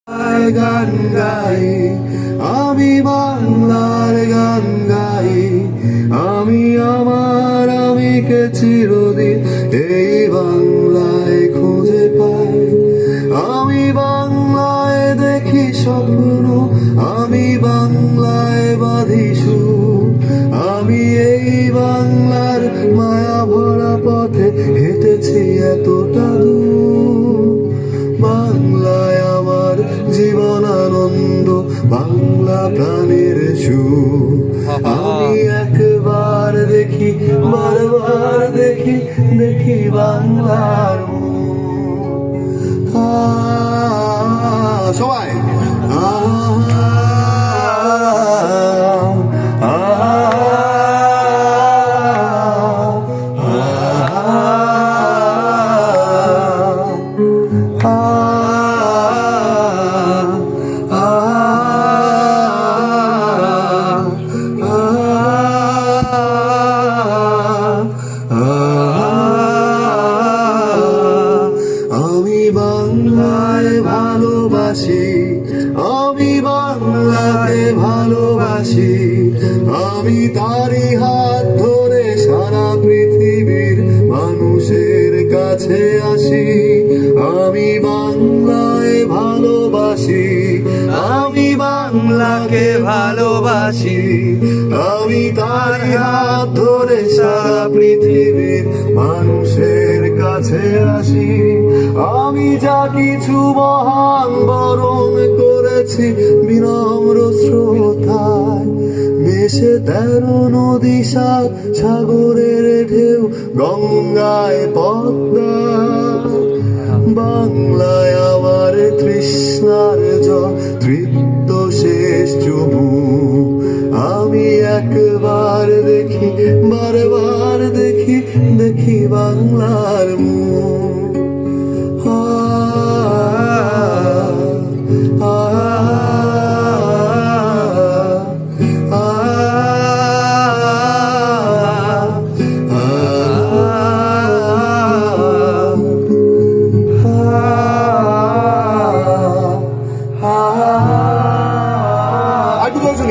গান গাই, আমি বাংলার গান গাই, আমি আমার আমিকে চিরদিন এই বাংলায় খুঁজে পাই। আমি বাংলায় দেখি স্বপ্ন, আমি বাংলায় বাঁধি সুর, আমি এই বাংলার মায়া ভরা পথে হেঁটেছি এতটা দূর। বাংলায় আমার জীবন আনন্দ, বাংলা প্রাণের সুর। আমি একবার দেখি, বারবার দেখি, দেখি বাংলার মুখ। সবাই আমি বাংলায় ভালোবাসি, আমি বাংলাকে ভালোবাসি, আমি তারই হাত ধরে সারা পৃথিবীর মানুষের কাছে আসি। আমি বাংলায় ভালোবাসি, আমি বাংলাকে ভালোবাসি, আমি তারই হাত ধরে সারা পৃথিবীর মানুষের কাছে আসি। আমি যা কিছু মহান বরণ করেছি বিনম্র শ্রদ্ধায়, মেশে 13 নদী সাগরের ঢেউ গঙ্গায় পদ্মা। বাংলায় আমার তৃষ্ণার জল তৃপ্ত শেষ চুমু, আমি একবার দেখি, বারবার দেখি, দেখি বাংলার মুখ। আর কি বলছো?